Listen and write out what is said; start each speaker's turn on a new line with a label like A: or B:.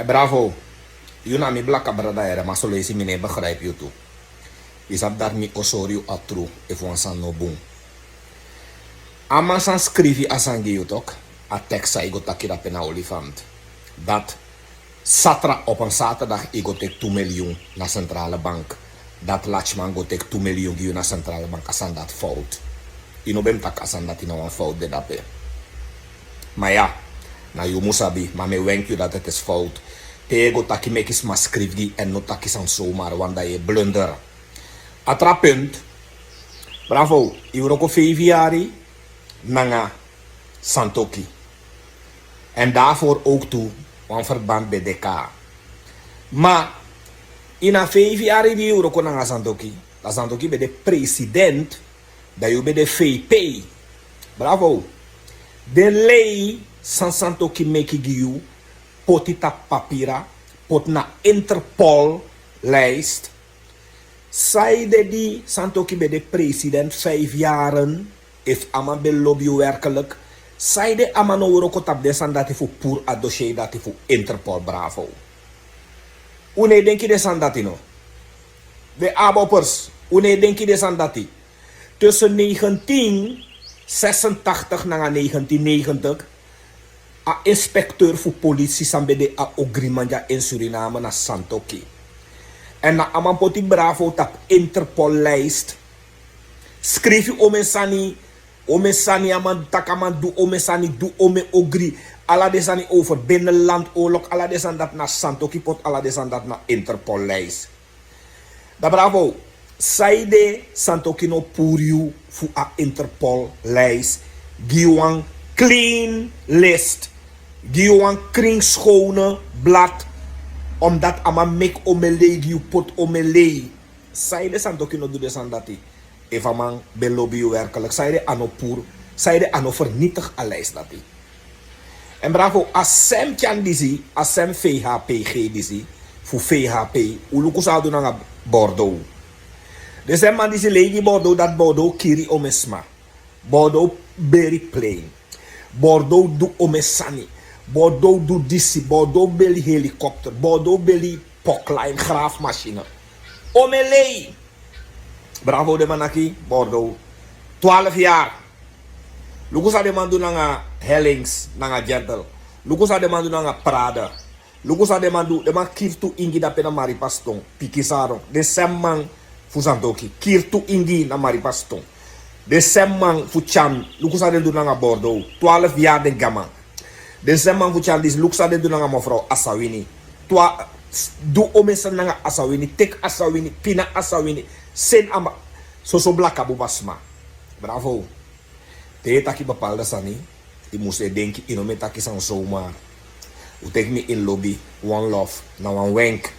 A: Bravo. Je na mi blakka brada era, maar zo lees je me begrijp je toe. Is dat daar mi osorio atru, if one san no boom. Ama san skrivi asangi you tok, a tekst I go takira pena olifant. Dat satra op een zaterdag I go tek 2 miljoen naar centrale bank. Dat Lachman go tek 2 miljoen giu naar centrale bank, asan dat fout. I no bem tak asan dat I no een fout de dape. Maar ja, na you musabi, maar me wenk you dat het is fout. Tego taki mekis ma skrifgi en no taki san zomaar, want dat je blunder. Atra punt. Bravo, Euroko 5 jaar nanga Santoki. En daarvoor ook toe, een verband bij DK. Maar in een 5 jaar die Euroko nanga Santoki, dat Santoki bij de president, dat je bij de VP. Bravo. De lei san Santoki meki giu, potita papira, pot na Interpol lijst. Zeide die Santoki bij de president 5 jaren, if ama be lobby werkelijk, zeide ama no Euroko tap desan dat hij voor poer a dossier dat hij voor Interpol bravo. Une denk je desan dat hij no? De aboppers, une denk je desan dat hij? Tussen 1986 naar 1990, a inspecteur voor politie sambede a Ogrimanja in Suriname na Santoki. En na amampoti bravo tap Interpol lijst. Schreef je omesani aman takaman du omesani du ome ogri. Alla desani over binnenlandoorlog, alla desan dat na Santoki pot, alla desan dat na Interpol lijst. Da bravo. Saide Santoki no puriu fu a Interpol lijst. Giwan clean list. Giwan kringschone blad. Omdat ama mek omelei giu pot omelei. Saide Santoki no doe desan dati. Eva man belobi werkelijk. Saide ano pur. Saide ano vernietig a lijst dati. En bravo, asem kyan disi, asem VHPG disi. Fu VHP. Uluku sa do nga Bordeaux. De sem man disi legi Bordeaux dat Bordeaux kiri omesma. Bordeaux very plain. Bordeaux du omesani. Bordeaux do disi, Bordeaux beli helikopter, Bordeaux beli pokline graafmachine. Omelei. Bravo de manaki, Bordeaux. 12 jaar. Lukusa de man do nanga Hellings, nanga Gentle. Lukusa de man do nanga Prada. Lukusa de man do, de man kirtu ingi da pena maripaston, pikisaro. De semman fu Santoki, kirtu ingi na maripaston. De semman fu cham, lukusa de do nanga Bordeaux. 12 jaar de gamma. De zeman vuchan dis luksa de do nanga mevrouw Asawini. Twa do omesa nanga Asawini, tek Asawini, pina Asawini, sen ama so blaka bubasma. Bravo. Te taki bepaalde sani, i moest denken inome taki san zomaar. U tek me in lobby, one love, na one wenk.